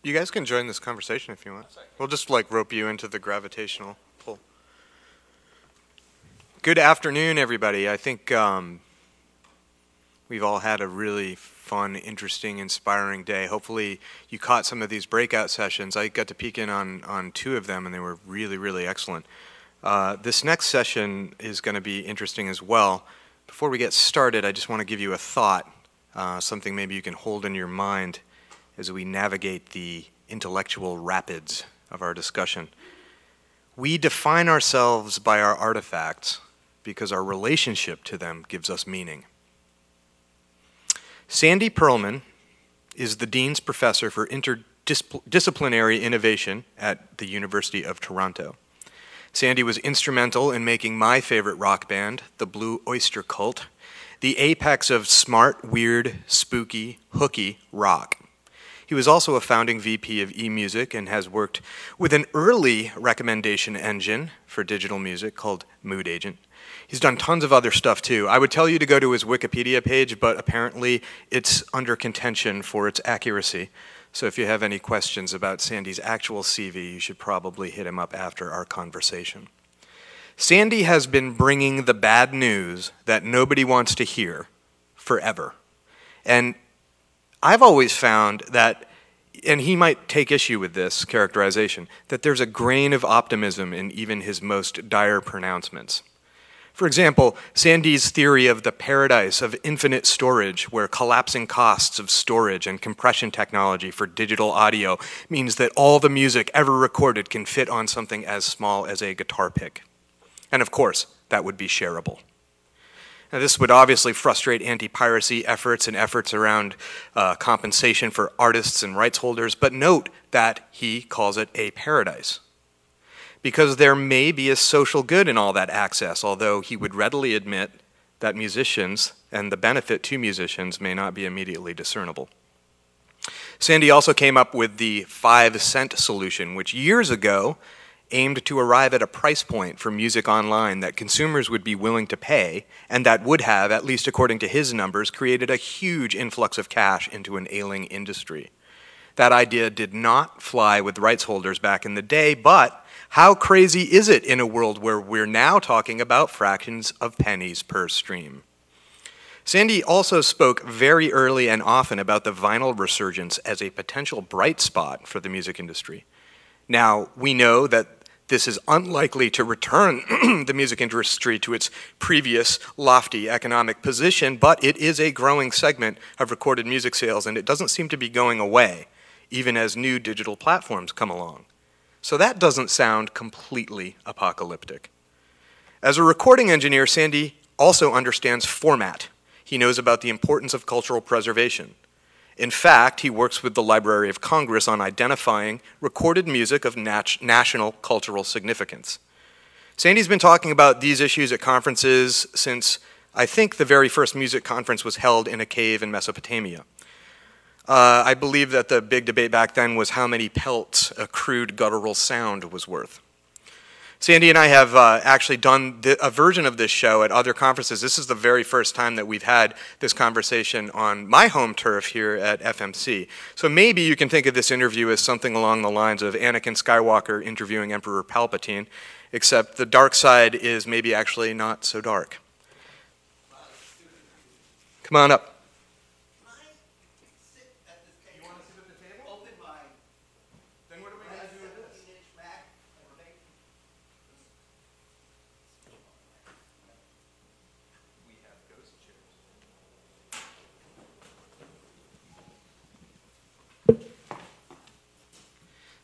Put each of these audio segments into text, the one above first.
You guys can join this conversation if you want. We'll just like rope you into the gravitational pull. Good afternoon, everybody. I think we've all had a really fun, interesting, inspiring day. Hopefully you caught some of these breakout sessions. I got to peek in on two of them and they were really, really excellent. This next session is going to be interesting as well. Before we get started, I just want to give you a thought, something maybe you can hold in your mind as we navigate the intellectual rapids of our discussion. We define ourselves by our artifacts because our relationship to them gives us meaning. Sandy Pearlman is the Dean's Professor for Interdisciplinary Innovation at the University of Toronto. Sandy was instrumental in making my favorite rock band, the Blue Oyster Cult, the apex of smart, weird, spooky, hooky rock. He was also a founding VP of eMusic and has worked with an early recommendation engine for digital music called Mood Agent. He's done tons of other stuff too. I would tell you to go to his Wikipedia page, but apparently it's under contention for its accuracy. So if you have any questions about Sandy's actual CV, you should probably hit him up after our conversation. Sandy has been bringing the bad news that nobody wants to hear forever. And I've always found that, and he might take issue with this characterization, that there's a grain of optimism in even his most dire pronouncements. For example, Sandy's theory of the paradise of infinite storage, where collapsing costs of storage and compression technology for digital audio means that all the music ever recorded can fit on something as small as a guitar pick. And of course, that would be shareable. Now, this would obviously frustrate anti-piracy efforts and efforts around compensation for artists and rights holders, but note that he calls it a paradise. Because there may be a social good in all that access, although he would readily admit that musicians and the benefit to musicians may not be immediately discernible. Sandy also came up with the 5-cent solution, which years ago aimed to arrive at a price point for music online that consumers would be willing to pay, and that would have, at least according to his numbers, created a huge influx of cash into an ailing industry. That idea did not fly with rights holders back in the day, but how crazy is it in a world where we're now talking about fractions of pennies per stream? Sandy also spoke very early and often about the vinyl resurgence as a potential bright spot for the music industry. Now, we know that this is unlikely to return the music industry to its previous lofty economic position, but it is a growing segment of recorded music sales, and it doesn't seem to be going away, even as new digital platforms come along. So that doesn't sound completely apocalyptic. As a recording engineer, Sandy also understands format. He knows about the importance of cultural preservation. In fact, he works with the Library of Congress on identifying recorded music of national cultural significance. Sandy's been talking about these issues at conferences since, I think, the very first music conference was held in a cave in Mesopotamia. I believe that the big debate back then was how many pelts a crude guttural sound was worth. Sandy and I have actually done a version of this show at other conferences. This is the very first time that we've had this conversation on my home turf here at FMC. So maybe you can think of this interview as something along the lines of Anakin Skywalker interviewing Emperor Palpatine, except the dark side is maybe actually not so dark. Come on up.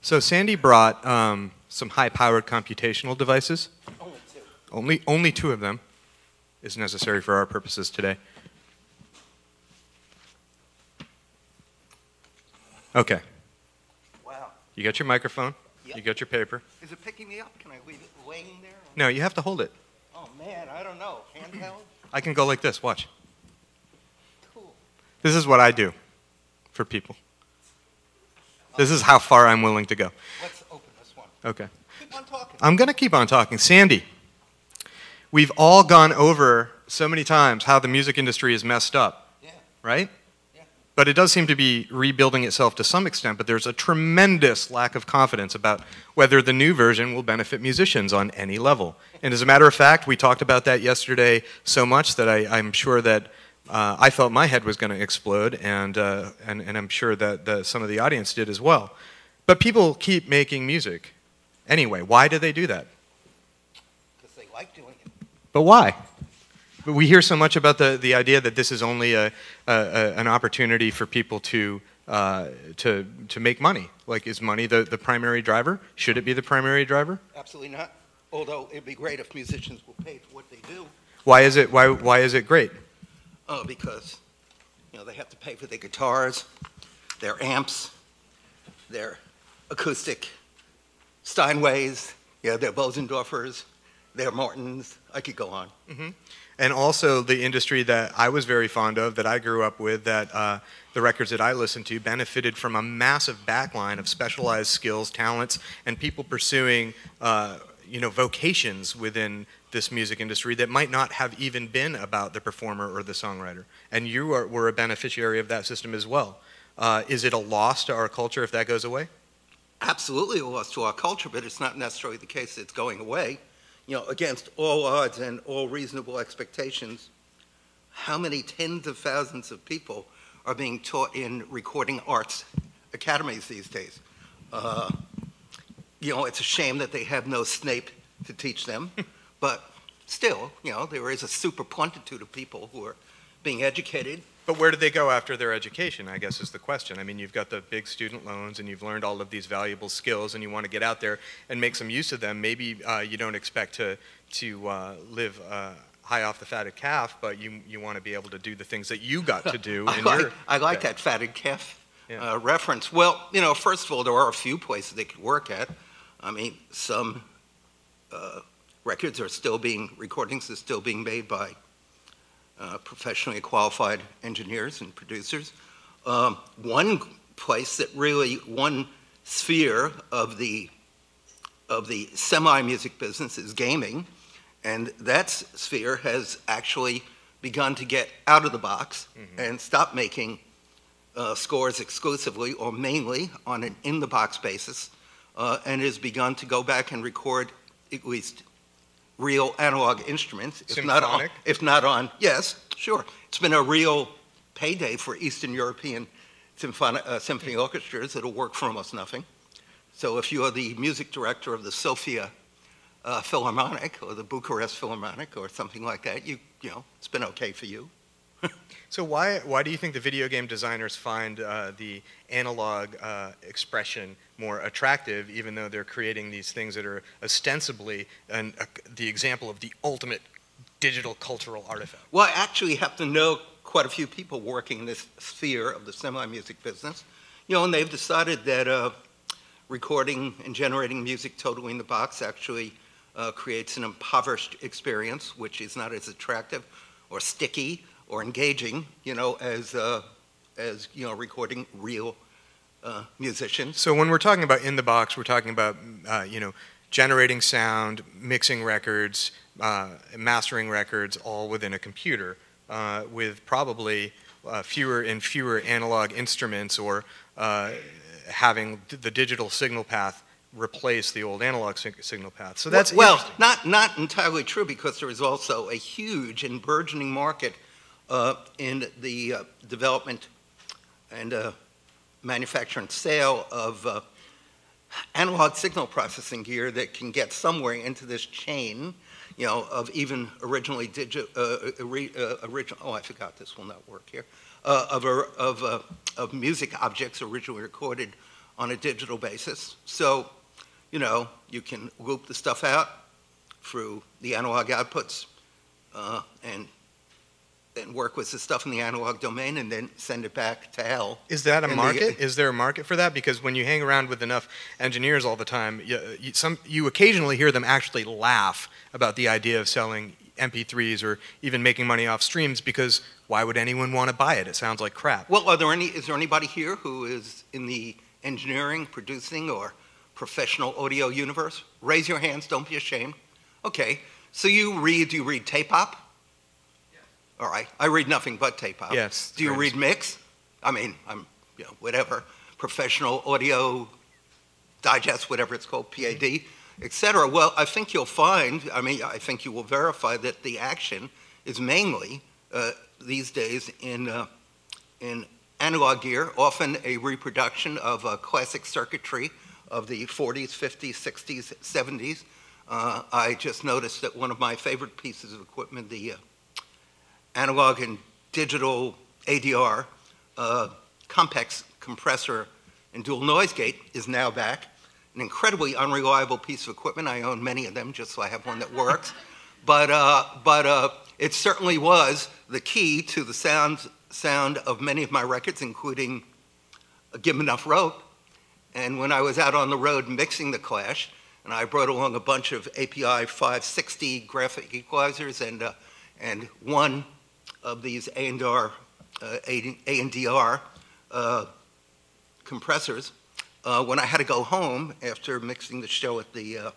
So Sandy brought some high-powered computational devices. Only two. Only two of them is necessary for our purposes today. Okay. Wow. You got your microphone. Yep. You got your paper. Is it picking me up? Can I leave it laying there? No, you have to hold it. Oh, man, I don't know. Handheld? I can go like this. Watch. Cool. This is what I do for people. This is how far I'm willing to go. Let's open this one. Okay. Keep on talking. I'm going to keep on talking. Sandy, we've all gone over so many times how the music industry is messed up, Yeah. right? Yeah. But it does seem to be rebuilding itself to some extent, but there's a tremendous lack of confidence about whether the new version will benefit musicians on any level. And as a matter of fact, we talked about that yesterday so much that I'm sure that I felt my head was going to explode, and I'm sure that some of the audience did as well. But people keep making music. Anyway, why do they do that? Because they like doing it. But why? But we hear so much about the idea that this is only an opportunity for people to make money. Like, is money the primary driver? Should it be the primary driver? Absolutely not. Although it'd be great if musicians were paid for what they do. Why is it great? Because they have to pay for their guitars, their amps, their acoustic Steinways, their Bosendorfers, their Martins. I could go on. Mm-hmm. And also the industry that I was very fond of, that I grew up with, that the records that I listened to benefited from a massive backline of specialized skills, talents, and people pursuing vocations within this music industry that might not have even been about the performer or the songwriter. And you were a beneficiary of that system as well. Is it a loss to our culture if that goes away? Absolutely a loss to our culture, but it's not necessarily the case that it's going away. Against all odds and all reasonable expectations, how many tens of thousands of people are being taught in recording arts academies these days? It's a shame that they have no Snape to teach them, but still, there is a super plenitude of people who are being educated. But where do they go after their education, I guess, is the question. I mean, you've got the big student loans, and you've learned all of these valuable skills, and you want to get out there and make some use of them. Maybe you don't expect to live high off the fatted calf, but you want to be able to do the things that you got to do. I like that fatted calf reference. Well, first of all, there are a few places they could work at. I mean, some recordings are still being made by professionally qualified engineers and producers. One sphere of the semi-music business is gaming, and that sphere has actually begun to get out of the box and stop making scores exclusively or mainly on an in-the-box basis, and has begun to go back and record at least real analog instruments, if not on, yes, sure. It's been a real payday for Eastern European symphony orchestras that'll work for almost nothing. So if you are the music director of the Sofia Philharmonic or the Bucharest Philharmonic or something like that, it's been okay for you. So why do you think the video game designers find the analog expression more attractive, even though they're creating these things that are ostensibly the example of the ultimate digital cultural artifact? Well, I actually have to know quite a few people working in this sphere of the semi-music business, and they've decided that recording and generating music totally in the box actually creates an impoverished experience, which is not as attractive or sticky or engaging, as recording real musicians. So when we're talking about in the box, we're talking about generating sound, mixing records, mastering records, all within a computer, with probably fewer and fewer analog instruments, or having the digital signal path replace the old analog signal path. So that's interesting. Not entirely true, because there is also a huge and burgeoning market in the development and manufacture and sale of analog signal processing gear that can get somewhere into this chain, of even originally I forgot this will not work here, of music objects originally recorded on a digital basis. So, you can loop the stuff out through the analog outputs and work with the stuff in the analog domain and then send it back to hell. Is that a market? Is there a market for that? Because when you hang around with enough engineers all the time, you occasionally hear them actually laugh about the idea of selling MP3s or even making money off streams, because why would anyone want to buy it? It sounds like crap. Well, is there anybody here who is in the engineering, producing, or professional audio universe? Raise your hands, don't be ashamed. Okay, so do you read tape op? All right, I read nothing but tape op. Yes. Do you read mix? I mean, I'm, whatever, professional audio digest, whatever it's called, PAD, et cetera. Well, I think you'll find, I think you will verify that the action is mainly, these days, in analog gear, often a reproduction of classic circuitry of the 40s, 50s, 60s, 70s. I just noticed that one of my favorite pieces of equipment, the analog and digital ADR complex compressor and dual noise gate, is now back. An incredibly unreliable piece of equipment. I own many of them just so I have one that works. But it certainly was the key to the sound of many of my records, including Give 'Em Enough Rope. And when I was out on the road mixing the Clash, and I brought along a bunch of API 560 graphic equalizers and one of these A&R compressors, when I had to go home after mixing the show at the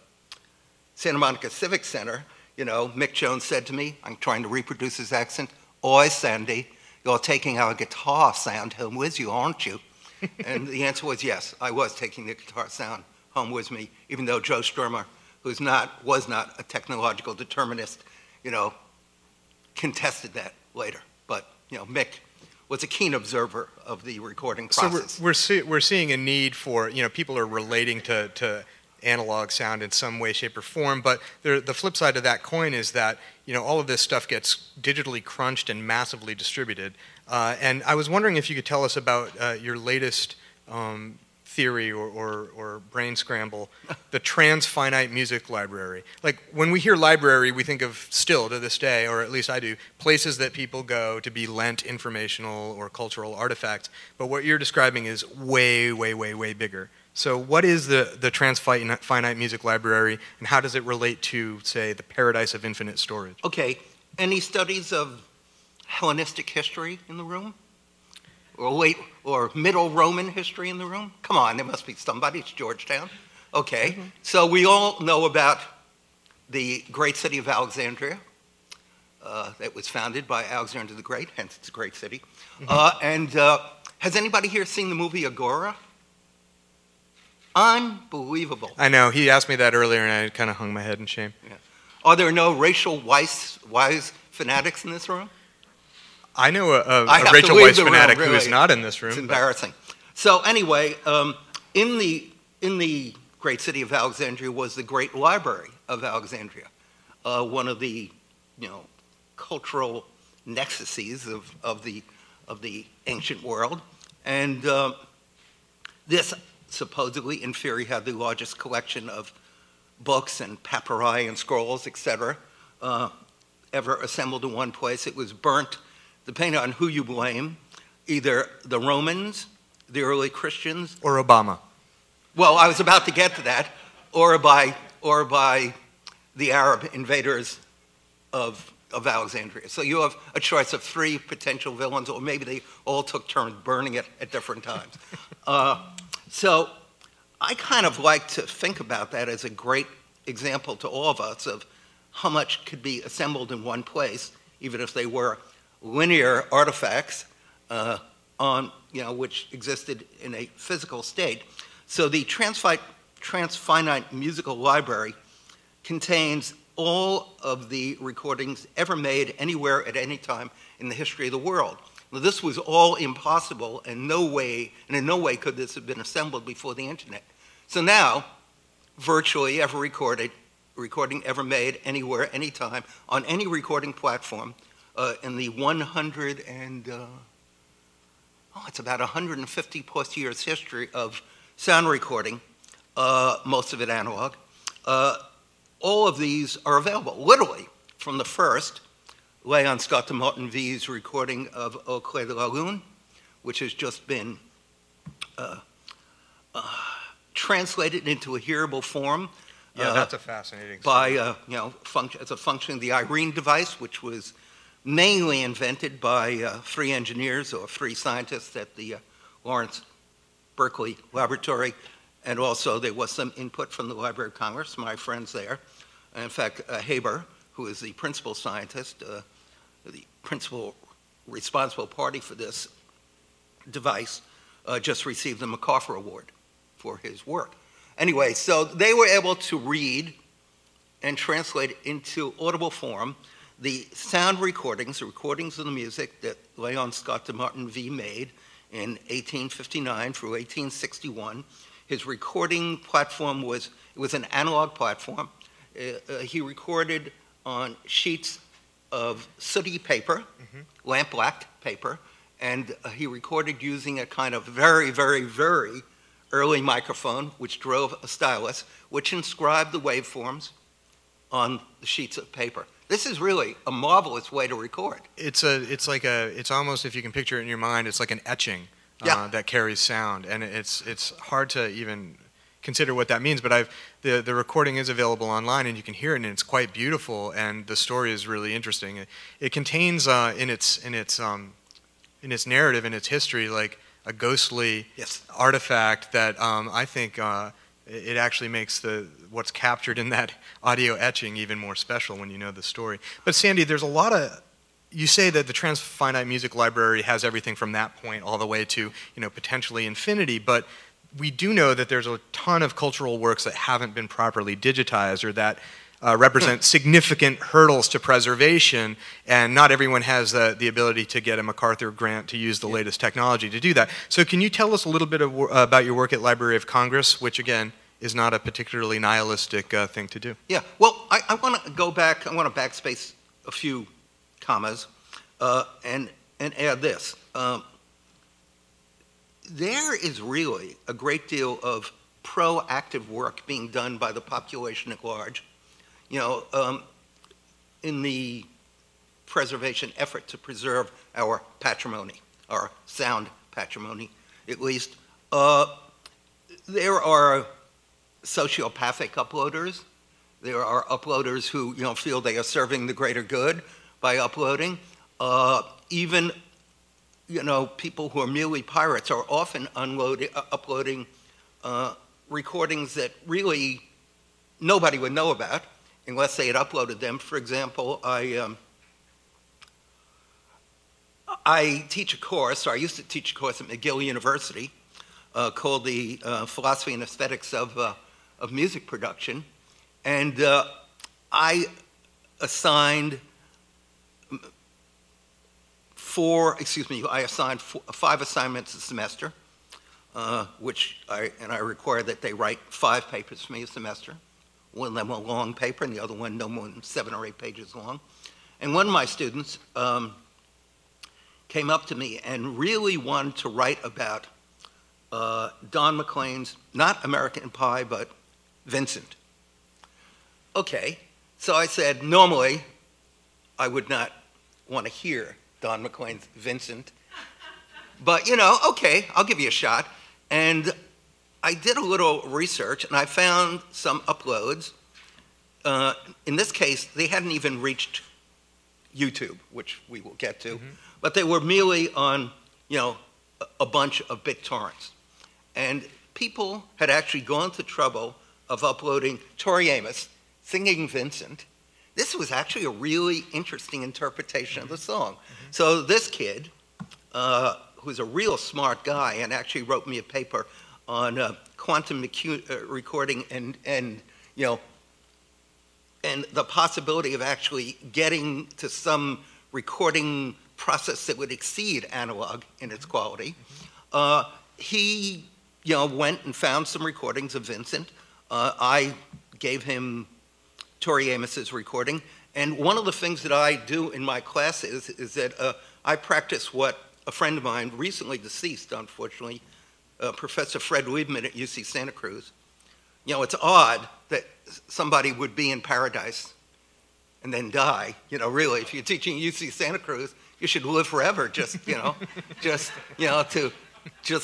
Santa Monica Civic Center, Mick Jones said to me, I'm trying to reproduce his accent, "Oi, Sandy, you're taking our guitar sound home with you, aren't you?" And the answer was yes, I was taking the guitar sound home with me, even though Joe Sturmer, was not a technological determinist, contested that later. But, Mick was a keen observer of the recording process. So we're seeing a need for, people are relating to analog sound in some way, shape, or form, but the flip side of that coin is that, all of this stuff gets digitally crunched and massively distributed. And I was wondering if you could tell us about your latest theory or brain scramble, the transfinite music library. Like, when we hear library, we think of, still to this day, or at least I do, places that people go to be lent informational or cultural artifacts. But what you're describing is way, way, way, way bigger. So what is the transfinite music library, and how does it relate to, say, the paradise of infinite storage? Okay, any studies of Hellenistic history in the room? Or Middle Roman history in the room? Come on, there must be somebody. It's Georgetown. Okay, so we all know about the great city of Alexandria that was founded by Alexander the Great, hence it's a great city. And has anybody here seen the movie Agora? Unbelievable. I know, he asked me that earlier and I kind of hung my head in shame. Yeah. Are there no racial wise fanatics in this room? I know a Rachel Weisz fanatic room, really. who is not in this room. It's embarrassing. So anyway, in the great city of Alexandria was the Great Library of Alexandria, one of the cultural nexuses of the ancient world, and this supposedly, in theory, had the largest collection of books and papyri and scrolls, etc., ever assembled in one place. It was burnt, depending on who you blame, either the Romans, the early Christians, or Obama. Well, I was about to get to that, or by the Arab invaders of Alexandria. So you have a choice of three potential villains, or maybe they all took turns burning it at different times. So I kind of like to think about that as a great example to all of us of how much could be assembled in one place, even if they were linear artifacts which existed in a physical state. So the transfinite musical library contains all of the recordings ever made anywhere at any time in the history of the world. Now, this was all impossible, and in no way could this have been assembled before the internet. So now, virtually every recording ever made anywhere, anytime, on any recording platform, in the it's about 150 plus years history of sound recording, most of it analog. All of these are available, literally, from the first, Leon Scott de Martin V's recording of Au Clair de la Lune, which has just been translated into a hearable form. Yeah, that's a fascinating story. As a function of the Irene device, which was mainly invented by three engineers or three scientists at the Lawrence Berkeley Laboratory, and also there was some input from the Library of Congress, my friends there. And in fact, Haber, who is the principal scientist, the principal responsible party for this, device just received the MacArthur Award for his work. Anyway, so they were able to read and translate into audible form the sound recordings, the recordings of the music that Leon Scott de Martin V made in 1859 through 1861. His recording platform was an analog platform. He recorded on sheets of sooty paper, lamp-black paper, and he recorded using a kind of very, very, very early microphone, which drove a stylus, which inscribed the waveforms on the sheets of paper. This is really a marvelous way to record. It's almost, if you can picture it in your mind, it's like an etching that carries sound, and it's hard to even consider what that means. But the recording is available online, and you can hear it, and it's quite beautiful, and the story is really interesting. It contains in its narrative, in its history, like a ghostly artifact that I think it actually makes what's captured in that audio etching even more special when you know the story. But Sandy, there's a lot of, you say that the Transfinite Music Library has everything from that point all the way to, potentially infinity, but we do know that there's a ton of cultural works that haven't been properly digitized or that represent significant hurdles to preservation, and not everyone has the ability to get a MacArthur grant to use the latest technology to do that. So can you tell us a little bit about your work at Library of Congress, which again is not a particularly nihilistic thing to do? Yeah, well, I want to go back, I want to backspace a few commas and add this. There is really a great deal of proactive work being done by the population at large, in the preservation effort to preserve our patrimony, our sound patrimony, at least. There are sociopathic uploaders. There are uploaders who feel they are serving the greater good by uploading. Even people who are merely pirates are often uploading recordings that really nobody would know about unless they had uploaded them. For example, I teach a course, or I used to teach a course at McGill University called the Philosophy and Aesthetics of Music Production, and I assigned I assigned 5 assignments a semester, which I require that they write 5 papers for me a semester. One of them a long paper, and the other one no more than 7 or 8 pages long. And one of my students came up to me and really wanted to write about Don McLean's, not American Pie, but Vincent. Okay, so I said, normally I would not want to hear Don McLean's Vincent, but okay, I'll give you a shot. And I did a little research, and I found some uploads. In this case, they hadn't even reached YouTube, which we will get to, but they were merely on, a bunch of BitTorrents. And people had actually gone to trouble of uploading Tori Amos singing Vincent. This was actually a really interesting interpretation of the song. So this kid, who's a real smart guy and actually wrote me a paper on quantum recording and the possibility of actually getting to some recording process that would exceed analog in its quality. He went and found some recordings of Vincent. I gave him Tori Amos's recording, and one of the things that I do in my classes is that I practice what a friend of mine, recently deceased, unfortunately, Professor Fred Liebman at UC Santa Cruz. It's odd that somebody would be in paradise and then die. Really, if you're teaching UC Santa Cruz, you should live forever. Just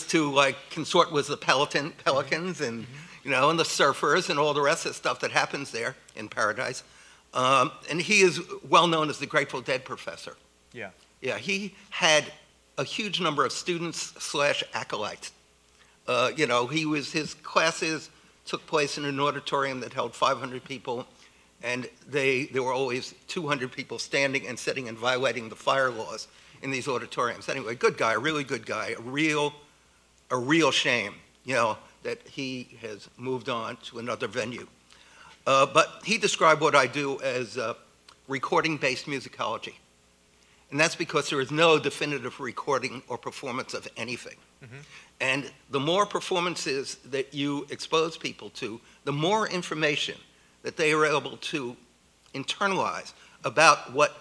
to like consort with the pelicans and and the surfers and all the rest of the stuff that happens there in paradise. And he is well known as the Grateful Dead professor. Yeah. Yeah, he had a huge number of students / acolytes. His classes took place in an auditorium that held 500 people, and there were always 200 people standing and sitting and violating the fire laws in these auditoriums. Anyway, good guy, a really good guy, a real shame, you know, that he has moved on to another venue. But he described what I do as recording-based musicology. And that's because there is no definitive recording or performance of anything. Mm-hmm. And the more performances that you expose people to, the more information that they are able to internalize about what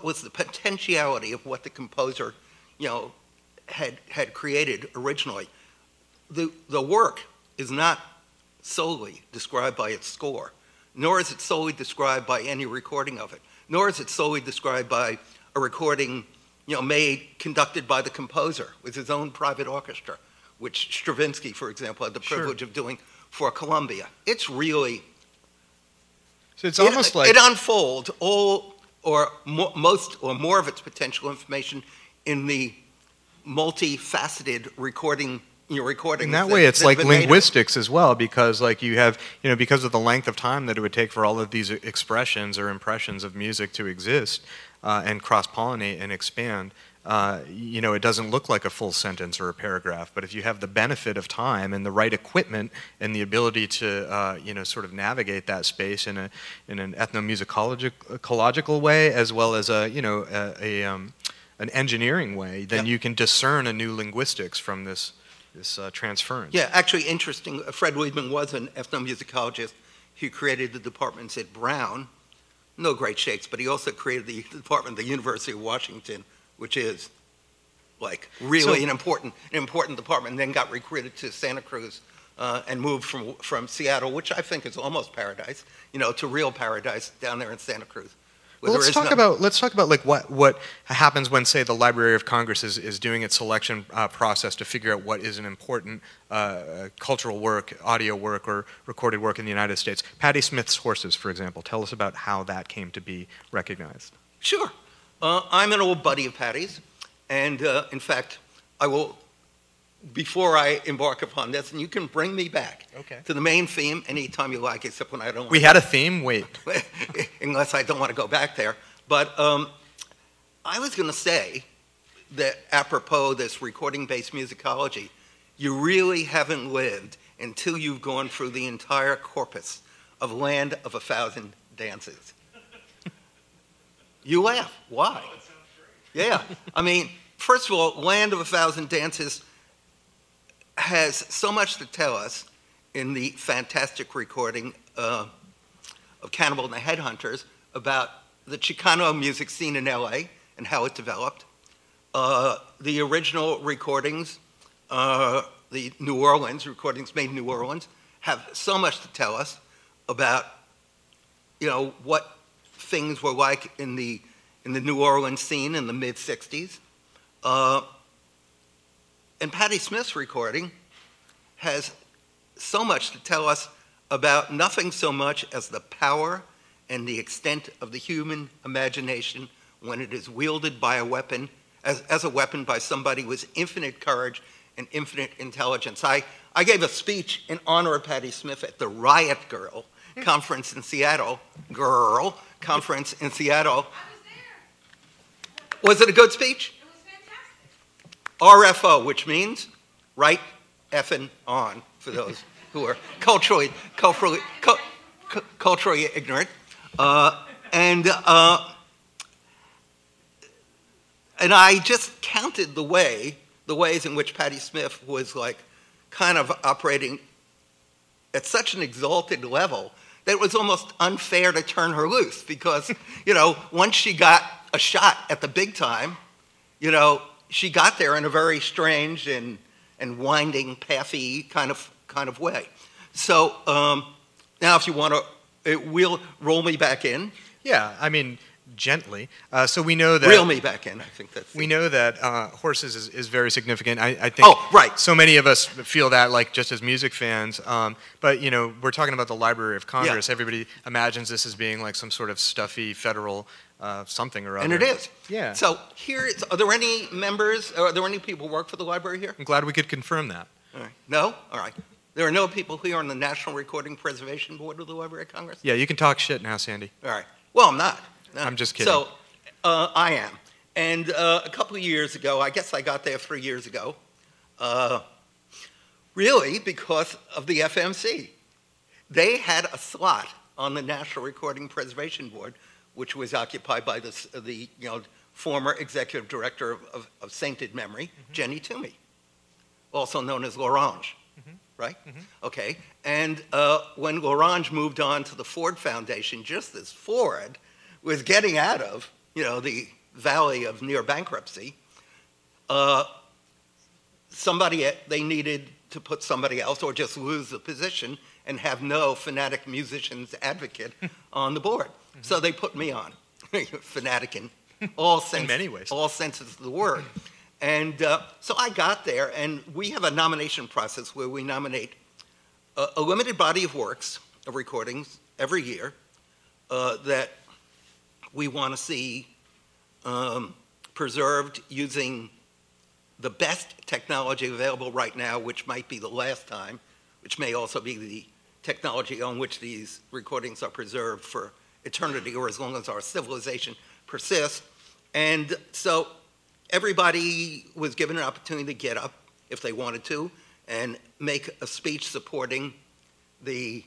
was the potentiality of what the composer, you know, had created originally. The work is not solely described by its score, nor is it solely described by any recording of it, nor is it solely described by a recording, you know, conducted by the composer with his own private orchestra, which Stravinsky, for example, had the privilege of doing for Columbia. It's really, so it's almost like it unfolds all or most or more of its potential information in the multifaceted recording. In that way, it's like linguistics as well, because like you have, you know, because of the length of time that it would take for all of these expressions or impressions of music to exist and cross-pollinate and expand, you know, it doesn't look like a full sentence or a paragraph. But if you have the benefit of time and the right equipment and the ability to, you know, sort of navigate that space in an ethnomusicological way, as well as a, you know, an engineering way, then you can discern a new linguistics from this transference. Yeah, actually interesting. Fred Weidman was an ethnomusicologist. He created the departments at Brown, no great shakes, but he also created the department at the University of Washington, which is like really an important department, and then got recruited to Santa Cruz and moved from Seattle, which I think is almost paradise, you know, to real paradise down there in Santa Cruz. Well, let's talk about like what happens when, say, the Library of Congress is doing its selection process to figure out what is an important cultural work, audio work, or recorded work in the United States. Patti Smith's Horses, for example. Tell us about how that came to be recognized. Sure. I'm an old buddy of Patti's, and in fact, I will, before I embark upon this, and you can bring me back to the main theme anytime you like, except when I don't want We had a theme? Wait. Unless I don't want to go back there. But I was going to say that apropos this recording-based musicology, you really haven't lived until you've gone through the entire corpus of Land of a Thousand Dances. You laugh. Why? Oh, it sounds great. Yeah. I mean, first of all, Land of a Thousand Dances has so much to tell us in the fantastic recording of Cannibal and the Headhunters about the Chicano music scene in LA and how it developed. The original recordings, the New Orleans recordings made in New Orleans, have so much to tell us about, you know, what things were like in the New Orleans scene in the mid-60s. And Patti Smith's recording has so much to tell us about nothing so much as the power and the extent of the human imagination when it is wielded by a weapon, as a weapon by somebody with infinite courage and infinite intelligence. I gave a speech in honor of Patti Smith at the Riot Girl conference in Seattle. Conference in Seattle. I was there. Was it a good speech? It was fantastic. RFO, which means right effing on, for those who are culturally ignorant. And I just counted the ways in which Patti Smith was like kind of operating at such an exalted level that it was almost unfair to turn her loose because, you know, once she got a shot at the big time, you know, she got there in a very strange and winding, pathy kind of way. So now if you want to, we'll roll me back in. Yeah, I mean, gently. So we know that... Reel me back in, I think that's... We know that Horses is very significant. I think oh, right. So many of us feel that, like, just as music fans. But, you know, we're talking about the Library of Congress. Yeah. Everybody imagines this as being like some sort of stuffy federal something or other. And it is. Yeah. So are there any members, are there any people who work for the library here? I'm glad we could confirm that. All right. No? All right. There are no people here on the National Recording Preservation Board of the Library of Congress? Yeah, you can talk shit now, Sandy. All right. Well, I'm not. No. I'm just kidding. So I am. And a couple of years ago, I guess I got there 3 years ago, really because of the FMC. They had a slot on the National Recording Preservation Board, which was occupied by the former executive director of sainted memory, Jenny Toomey, also known as L'Orange, right? Okay, and when L'Orange moved on to the Ford Foundation, just as Ford was getting out of, the valley of near bankruptcy, they needed to put somebody else or just lose the position and have no fanatic musicians advocate on the board. So they put me on, fanatic in all in many ways, all senses of the word. And so I got there, and we have a nomination process where we nominate a limited body of works, of recordings, every year that we want to see preserved using the best technology available right now, which might be the last time, which may also be the technology on which these recordings are preserved for eternity or as long as our civilization persists. And so everybody was given an opportunity to get up if they wanted to and make a speech supporting the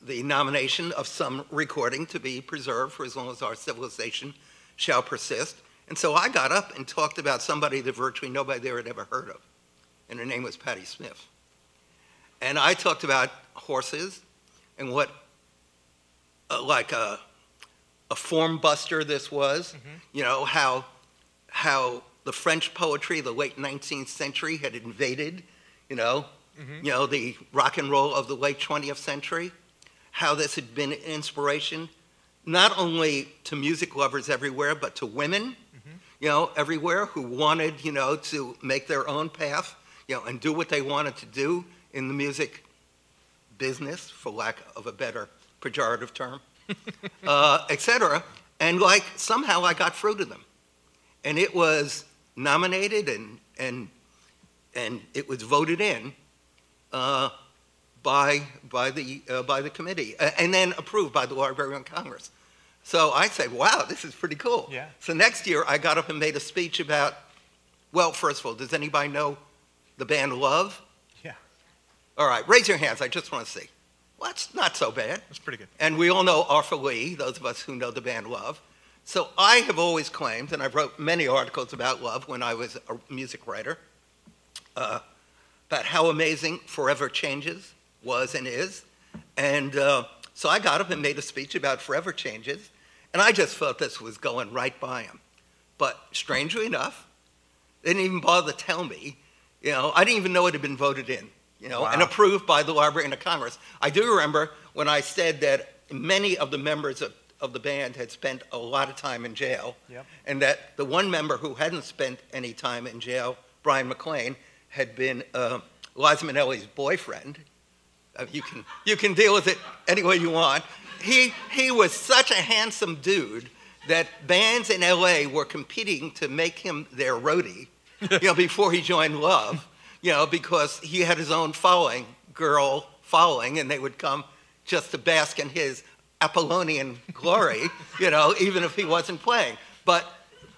nomination of some recording to be preserved for as long as our civilization shall persist. And so I got up and talked about somebody that virtually nobody there had ever heard of, and her name was Patti Smith. And I talked about horses and what, like a form buster this was, how the French poetry of the late 19th century had invaded, the rock and roll of the late 20th century, how this had been an inspiration not only to music lovers everywhere, but to women, everywhere who wanted, to make their own path, and do what they wanted to do in the music business, for lack of a better pejorative term, etc. And somehow I got through to them. And it was nominated and it was voted in by the committee, and then approved by the Library of Congress. So I said, wow, this is pretty cool. Yeah. So next year I got up and made a speech about, well, first of all, does anybody know the band Love? Yeah. All right, raise your hands, I just want to see. Well, that's not so bad. That's pretty good. And we all know Arthur Lee, those of us who know the band Love. So I have always claimed, and I wrote many articles about Love when I was a music writer, about how amazing Forever Changes was and is. And so I got up and made a speech about Forever Changes, and I just felt this was going right by him. But strangely enough, they didn't even bother to tell me. I didn't even know it had been voted in, wow. And approved by the Library of Congress. I do remember when I said that many of the members of the band had spent a lot of time in jail, yep. And that the one member who hadn't spent any time in jail, Brian McLean, had been Liza Minnelli's boyfriend. You can deal with it any way you want. He was such a handsome dude that bands in LA were competing to make him their roadie, before he joined Love, because he had his own girl following, and they would come just to bask in his Apollonian glory, even if he wasn't playing. But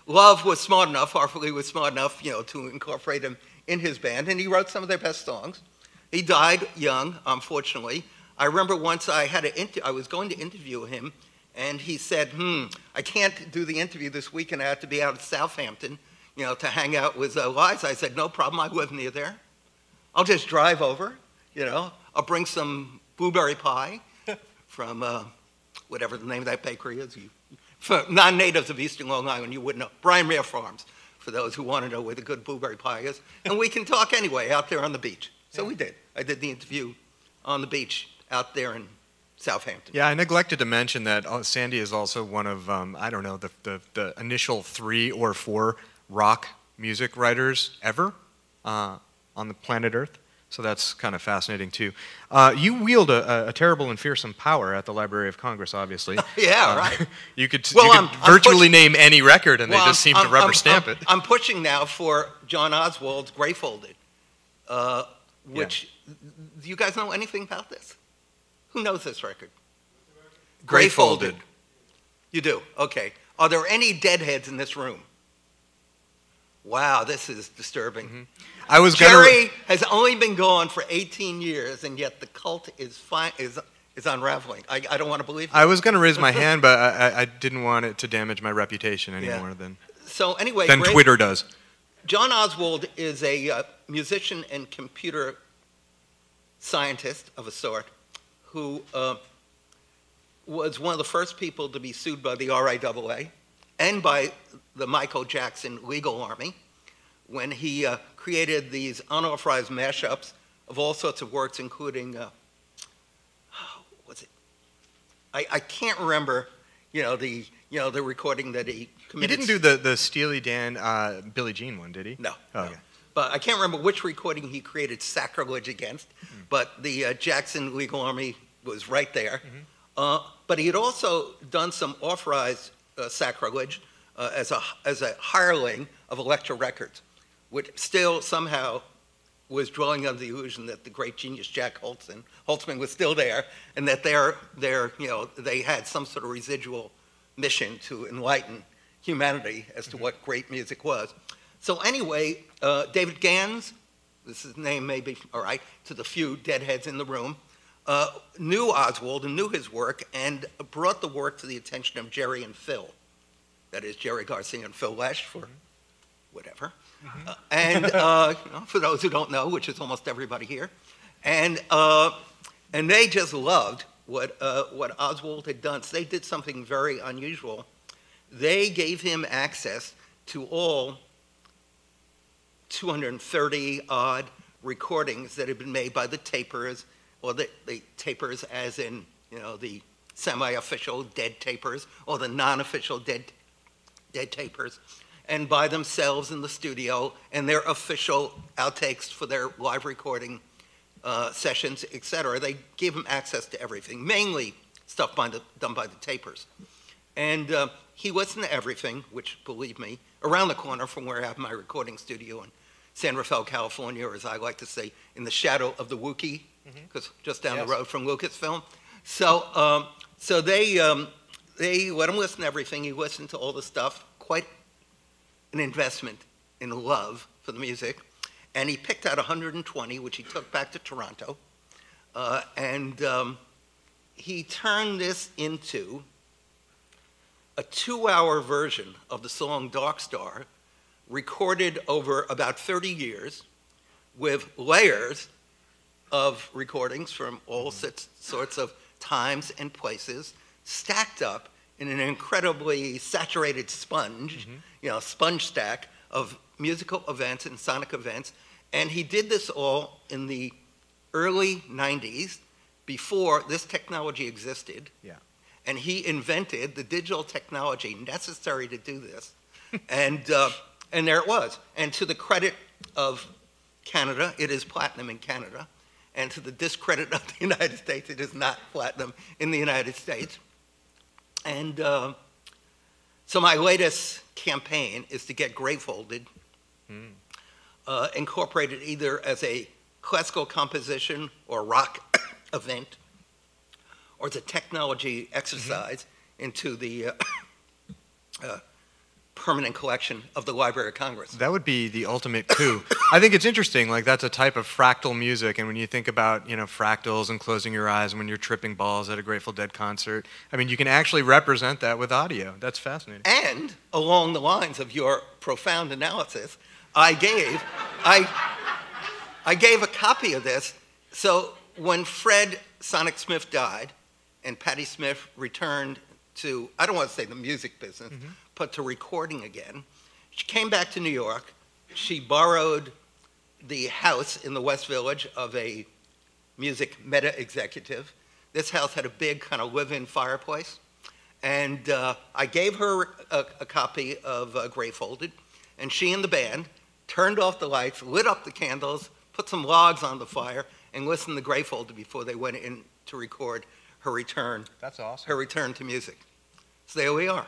Love was smart enough, Arthur Lee was smart enough, to incorporate him in his band, and he wrote some of their best songs. He died young, unfortunately. I remember once I was going to interview him, and he said, I can't do the interview this weekend. I have to be out at Southampton, to hang out with Liza. I said, no problem, I live near there. I'll just drive over, I'll bring some blueberry pie from whatever the name of that bakery is. For non-natives of Eastern Long Island, you wouldn't know. Brian Mayer Farms, for those who want to know where the good blueberry pie is. And we can talk anyway out there on the beach. So we did. I did the interview on the beach out there in Southampton. Yeah, I neglected to mention that Sandy is also one of, the initial 3 or 4 rock music writers ever on the planet Earth. So that's kind of fascinating, too. You wield a terrible and fearsome power at the Library of Congress, obviously. Yeah, right. You could virtually name any record, and they just seem to rubber stamp it. I'm pushing now for John Oswald's Greyfolded, which, do you guys know anything about this? Who knows this record? Greyfolded. You do? Okay. Are there any deadheads in this room? Wow, this is disturbing. I was Jerry has only been gone for 18 years, and yet the cult is unraveling. I don't want to believe it. I was going to raise my hand, but I didn't want it to damage my reputation any more than Twitter does. John Oswald is a musician and computer scientist of a sort who was one of the first people to be sued by the RIAA and by the Michael Jackson legal army when he created these unauthorized mashups of all sorts of works, including, I can't remember, the recording that he committed. He didn't do the Steely Dan Billie Jean one, did he? No. Oh, no. okay. But I can't remember which recording he created sacrilege against, but the Jackson legal army was right there. But he had also done some authorized sacrilege as a hireling of Elektra Records, which still somehow was drawing on the illusion that the great genius Jack Holtzman was still there, and that they had some sort of residual mission to enlighten humanity as to what great music was. So anyway, David Gans, this is name may be all right to the few deadheads in the room, knew Oswald and knew his work and brought the work to the attention of Jerry and Phil. That is Jerry Garcia and Phil Lesh for whatever. And for those who don't know, which is almost everybody here. And they just loved what Oswald had done. So they did something very unusual. They gave him access to all 230 odd recordings that had been made by the tapers, or the tapers as in, the semi-official dead tapers, or the non-official dead tapers, and by themselves in the studio, and their official outtakes for their live recording sessions, etc. They gave him access to everything, mainly stuff done by the tapers. And he listened to everything, which, believe me, around the corner from where I have my recording studio in San Rafael, California, or as I like to say, in the shadow of the Wookiee, because just down the road from Lucasfilm. So they let him listen to everything. He listened to all the stuff, quite an investment in love for the music. And he picked out 120, which he took back to Toronto. And he turned this into a 2-hour version of the song Dark Star, recorded over about 30 years with layers of recordings from all sorts of times and places, stacked up in an incredibly saturated sponge, sponge stack of musical events and sonic events. And he did this all in the early 90s, before this technology existed. Yeah. And he invented the digital technology necessary to do this. And there it was. And to the credit of Canada, it is platinum in Canada. And to the discredit of the United States, it is not platinum in the United States. And so my latest campaign is to get Gravefolded incorporated either as a classical composition or rock event, or as a technology exercise into the permanent collection of the Library of Congress. That would be the ultimate coup. I think it's interesting, like that's a type of fractal music, and when you think about, fractals and closing your eyes when you're tripping balls at a Grateful Dead concert, I mean, you can actually represent that with audio. That's fascinating. And along the lines of your profound analysis, I gave a copy of this. So when Fred Sonic Smith died and Patti Smith returned to, I don't want to say the music business, but to recording again, she came back to New York. She borrowed the house in the West Village of a music meta executive. This house had a big kind of live-in fireplace. And I gave her a copy of Gravefolded, and she and the band turned off the lights, lit up the candles, put some logs on the fire, and listened to Gravefolded before they went in to record her return. That's awesome. Her return to music. So there we are.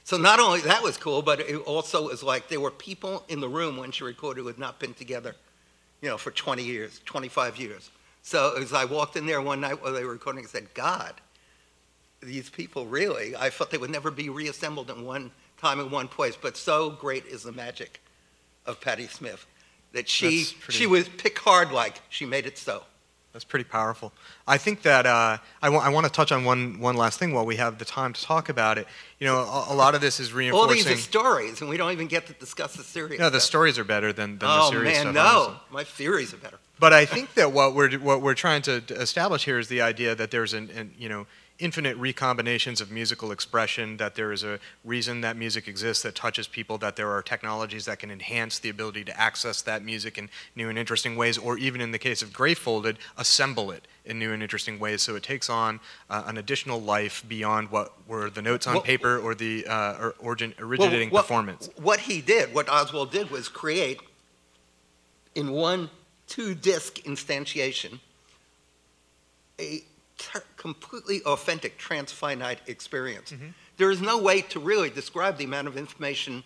So not only that was cool, but it also was like there were people in the room when she recorded who had not been together, for 20 years, 25 years. So as I walked in there one night while they were recording, I said, God, these people really, I thought they would never be reassembled in one time in one place, but so great is the magic of Patti Smith, that she pretty- was Picard-like. She made it so. That's pretty powerful. I think that I want to touch on one last thing while we have the time to talk about it. You know, a lot of this is reinforcing. All these are stories, and we don't even get to discuss the serious No, the stuff. stories are better than the serious stuff. Oh, man, no. Honestly. My theories are better. But I think that what we're trying to establish here is the idea that there's infinite recombinations of musical expression, that there is a reason that music exists that touches people, that there are technologies that can enhance the ability to access that music in new and interesting ways, or even in the case of Greyfolded, assemble it in new and interesting ways, so it takes on an additional life beyond what were the notes on paper or the originating performance. What Oswald did was create, in one 2-disc instantiation, a completely authentic transfinite experience. Mm-hmm. There is no way to really describe the amount of information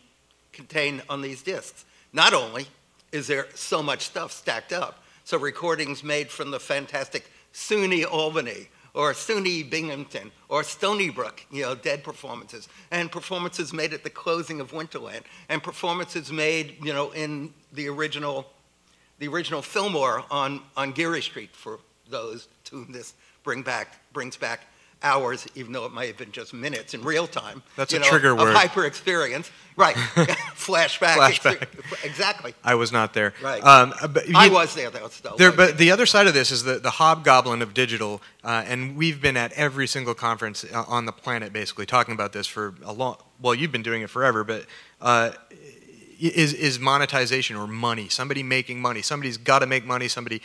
contained on these discs. Not only is there so much stuff stacked up, so recordings made from the fantastic SUNY Albany, or SUNY Binghamton, or Stony Brook, dead performances, and performances made at the closing of Winterland, and performances made, in the original Fillmore on Geary Street, for those to whom this brings back hours, even though it might have been just minutes in real time. That's a trigger word. Of hyper experience. Right. Flashback. Exactly. I was not there. Right. But I was there, though. But the other side of this is the hobgoblin of digital, and we've been at every single conference on the planet basically talking about this for a long, well, you've been doing it forever, but is monetization or money. Somebody making money. Somebody's got to make money. Somebody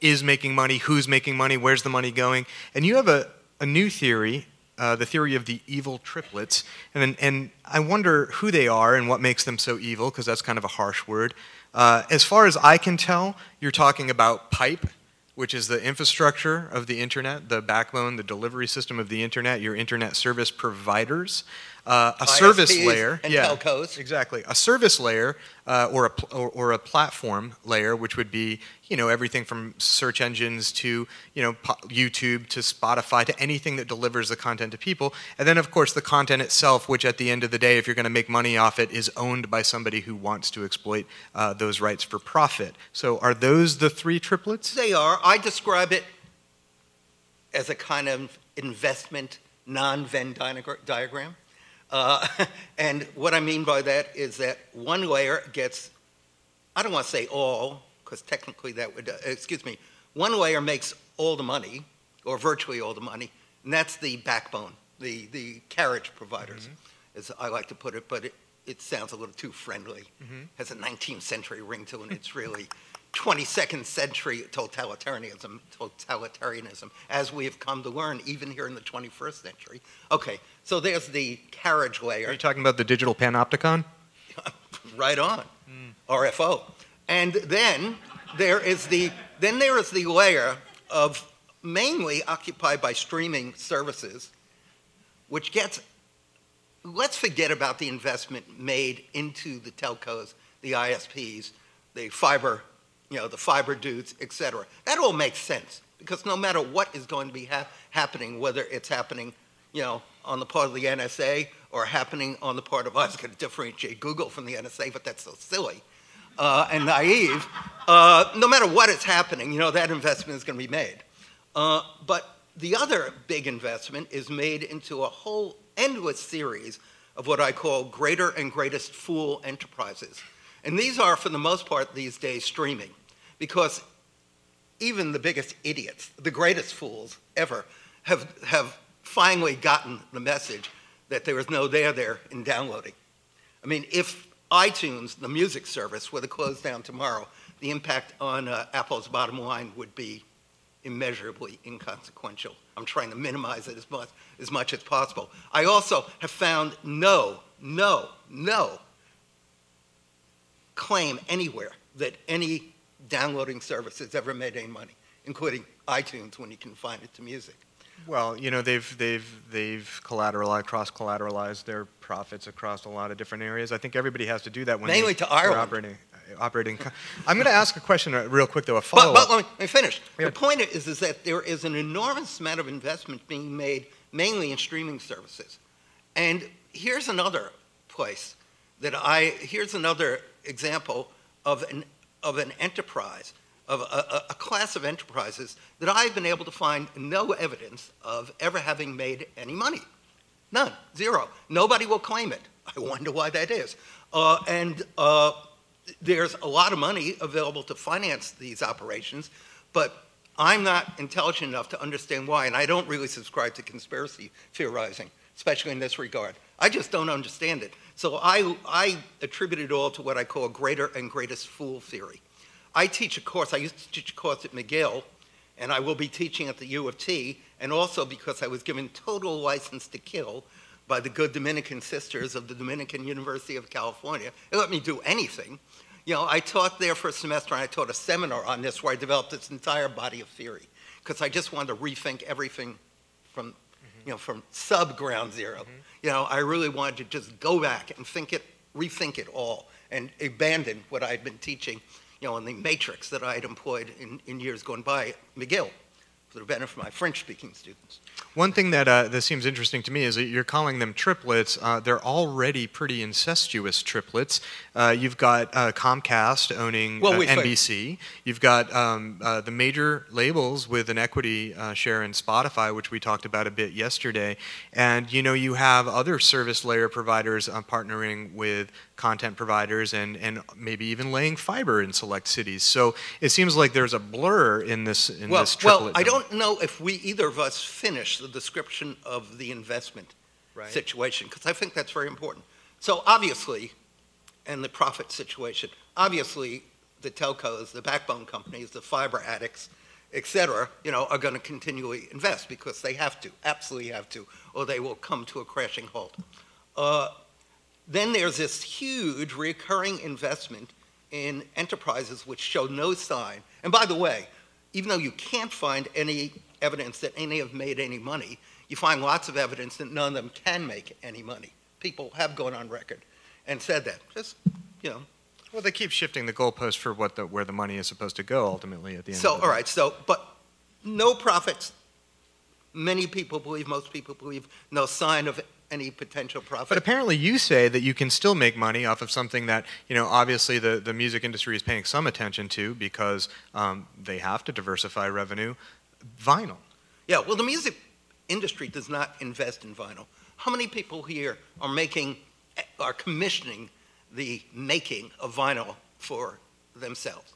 is making money. Who's making money? Where's the money going? And you have a new theory, the theory of the evil triplets. And I wonder who they are and what makes them so evil, because that's kind of a harsh word. As far as I can tell, you're talking about pipe, which is the infrastructure of the internet, the backbone, the delivery system of the internet, your internet service providers. A ISPs service layer, and telcos. Exactly. A service layer or a platform layer, which would be everything from search engines to YouTube to Spotify to anything that delivers the content to people, and then of course the content itself, which at the end of the day, if you're going to make money off it, is owned by somebody who wants to exploit those rights for profit. So are those the three triplets? They are. I describe it as a kind of investment non-Venn diagram. And what I mean by that is that one layer gets, I don't want to say all, because technically that would, one layer makes all the money, or virtually all the money, and that's the backbone, the carriage providers, as I like to put it, but it sounds a little too friendly. Has a 19th century ring to it, and it's really 22nd century totalitarianism, as we have come to learn, even here in the 21st century. Okay, so there's the carriage layer. Are you talking about the digital panopticon? Right on, RFO. And then there is the layer of mainly occupied by streaming services, which gets, let's forget about the investment made into the telcos, the ISPs, the fiber dudes, etc. That all makes sense, because no matter what is going to be happening, whether it's happening, on the part of the NSA or happening on the part of, I was going to differentiate Google from the NSA, but that's so silly and naive. No matter what is happening, that investment is going to be made. But the other big investment is made into a whole endless series of what I call greater and greatest fool enterprises. And these are, for the most part these days, streaming. Because even the biggest idiots, the greatest fools ever, have finally gotten the message that there is no there in downloading. I mean, if iTunes, the music service, were to close down tomorrow, the impact on Apple's bottom line would be immeasurably inconsequential. I'm trying to minimize it as much as possible. I also have found no claim anywhere that any downloading service has ever made any money, including iTunes when you confine it to music. Well, they've cross-collateralized their profits across a lot of different areas. I think everybody has to do that when mainly to Ireland. Operating. I'm going to ask a question real quick, though, a follow-up. But let me finish. Yeah. The point is that there is an enormous amount of investment being made mainly in streaming services. And here's another place here's another example of an enterprise, of a class of enterprises that I've been able to find no evidence of ever having made any money. None, zero. Nobody will claim it. I wonder why that is. There's a lot of money available to finance these operations, but I'm not intelligent enough to understand why, and I don't really subscribe to conspiracy theorizing, especially in this regard. I just don't understand it. So I attribute it all to what I call greater and greatest fool theory. I teach a course, I used to teach a course at McGill, and I will be teaching at the U of T, and also because I was given total license to kill by the good Dominican sisters of the Dominican University of California. They let me do anything. You know, I taught there for a semester, and I taught a seminar on this where I developed this entire body of theory, because I just wanted to rethink everything from, you know, from sub-ground zero. You know, I really wanted to just go back and rethink it all, and abandon what I had been teaching, you know, in the matrix that I had employed in years gone by at McGill, for the benefit of my French-speaking students. One thing that seems interesting to me is that you're calling them triplets. They're already pretty incestuous triplets. You've got Comcast owning NBC. You've got the major labels with an equity share in Spotify, which we talked about a bit yesterday. And you know, you have other service layer providers partnering with content providers and maybe even laying fiber in select cities. So it seems like there's a blur in this triplet. Well, I don't know if we either of us finished the description of the investment situation, because I think that's very important. So obviously, and the profit situation, obviously the telcos, the backbone companies, the fiber addicts, et cetera, you know, are going to continually invest because they have to, absolutely have to, or they will come to a crashing halt. Then there's this huge recurring investment in enterprises which show no sign. And by the way, even though you can't find any evidence that any have made any money, you find lots of evidence that none of them can make any money. People have gone on record and said that. Just, you know. Well, they keep shifting the goalpost for where the money is supposed to go ultimately at the end. So, of the all right. So, but no profits. Many people believe, most people believe, no sign of any potential profit. But apparently you say that you can still make money off of something that, you know, obviously the music industry is paying some attention to because they have to diversify revenue. Vinyl. Yeah, well, the music industry does not invest in vinyl. How many people here are commissioning the making of vinyl for themselves?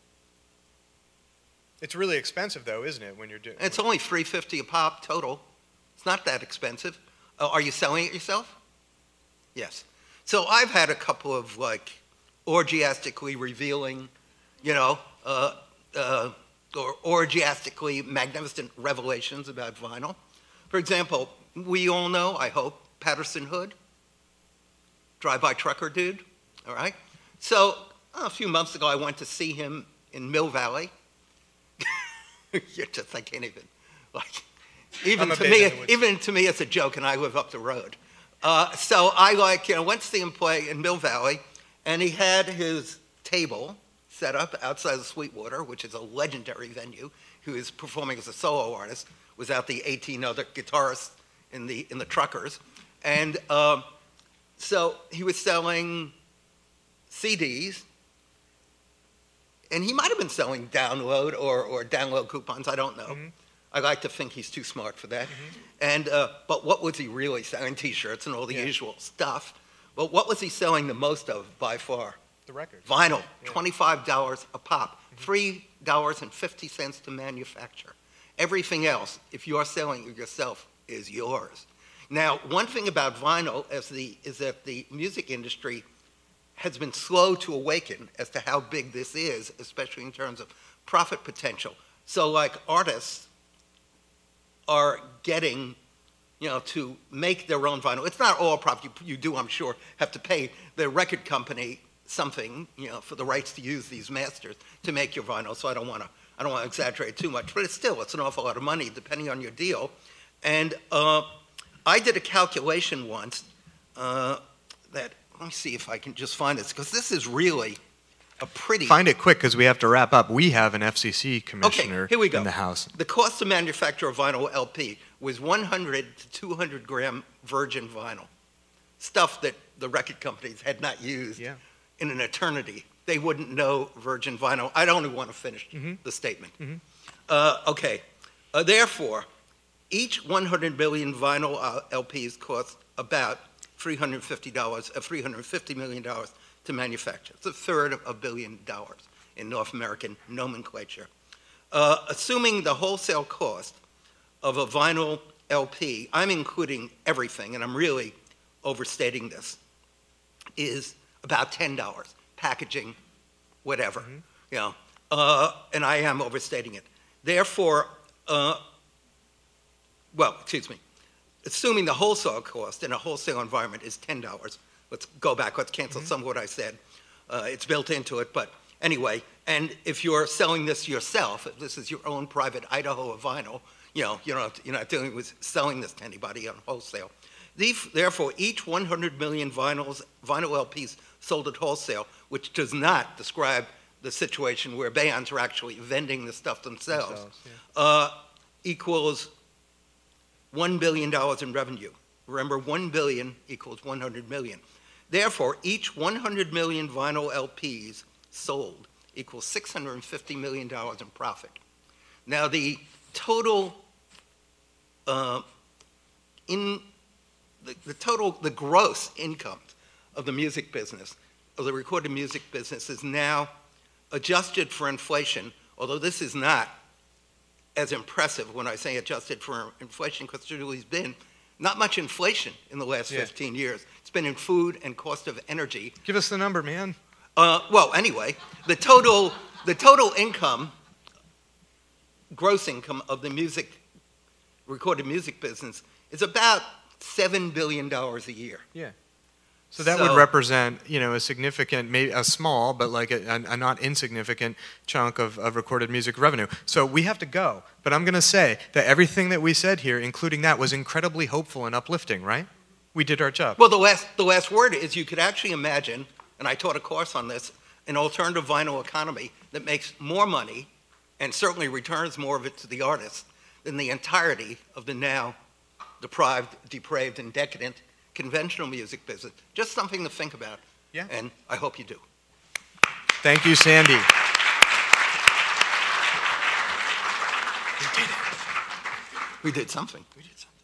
It's really expensive, though, isn't it, when you're doing? It's only $3.50 a pop total. It's not that expensive. Are you selling it yourself? Yes. So I've had a couple of like orgiastically revealing, you know, or orgiastically magnificent revelations about vinyl. For example, we all know, I hope, Patterson Hood, drive-by trucker dude, all right? So a few months ago, I went to see him in Mill Valley. I can't even, like, even to me, it's a joke, and I live up the road. So I went to see him play in Mill Valley, and he had his table set up outside of Sweetwater, which is a legendary venue. He was performing as a solo artist, without the 18 other guitarists in the truckers, and so he was selling CDs. And he might have been selling download or download coupons, I don't know. Mm-hmm. I like to think he's too smart for that. Mm-hmm. And but what was he really selling? T-shirts and all the usual stuff. Well, what was he selling the most of by far? The record. Vinyl, $25 a pop, $3.50 to manufacture. Everything else, if you're selling it yourself, is yours. Now, one thing about vinyl is that the music industry has been slow to awaken as to how big this is, especially in terms of profit potential. So like artists are getting, you know, to make their own vinyl. It's not all profit. You do, I'm sure, have to pay the record company something, you know, for the rights to use these masters to make your vinyl. So I don't want to exaggerate too much, but it's an awful lot of money depending on your deal. And I did a calculation once that, let me see if I can just find this, because this is really a pretty... Find it quick, because we have to wrap up. We have an FCC commissioner here we go. In the House. The cost to manufacture a vinyl LP was 100 to 200 gram virgin vinyl, stuff that the record companies had not used in an eternity. they wouldn't know virgin vinyl. I don't want to finish the statement. Okay. Therefore, each 100 million vinyl LPs cost about $350 million to manufacture. It's a third of $1 billion in North American nomenclature. Assuming the wholesale cost of a vinyl LP, I'm including everything, and I'm really overstating this, is about $10, packaging, whatever, you know, and I am overstating it. Therefore, well, excuse me, assuming the wholesale cost in a wholesale environment is $10, let's go back, let's cancel some of what I said. It's built into it, but anyway, and if you're selling this yourself, if this is your own private Idaho of vinyl, you know, you're not dealing with selling this to anybody on wholesale. Therefore, each 100 million vinyl LPs sold at wholesale, which does not describe the situation where bands are actually vending the stuff themselves, equals $1 billion in revenue. Remember, 1 billion equals 100 million. Therefore, each 100 million vinyl LPs sold equals $650 million in profit. Now, the total, the gross income of the music business, of the recorded music business, is now adjusted for inflation, although this is not as impressive when I say adjusted for inflation, because there has been not much inflation in the last 15 years. It's been in food and cost of energy. Give us the number, man. Well, anyway, the total income, gross income of the recorded music business is about $7 billion a year. Yeah. So that would represent, you know, a significant, maybe a small, but like a not insignificant chunk of recorded music revenue. So we have to go. But I'm going to say that everything that we said here, including that, was incredibly hopeful and uplifting, right? We did our job. Well, the last word is you could actually imagine, and I taught a course on this, an alternative vinyl economy that makes more money and certainly returns more of it to the artist than the entirety of the now depraved, and decadent conventional music business. Just something to think about. Yeah. And I hope you do. Thank you, Sandy. We did something. We did something.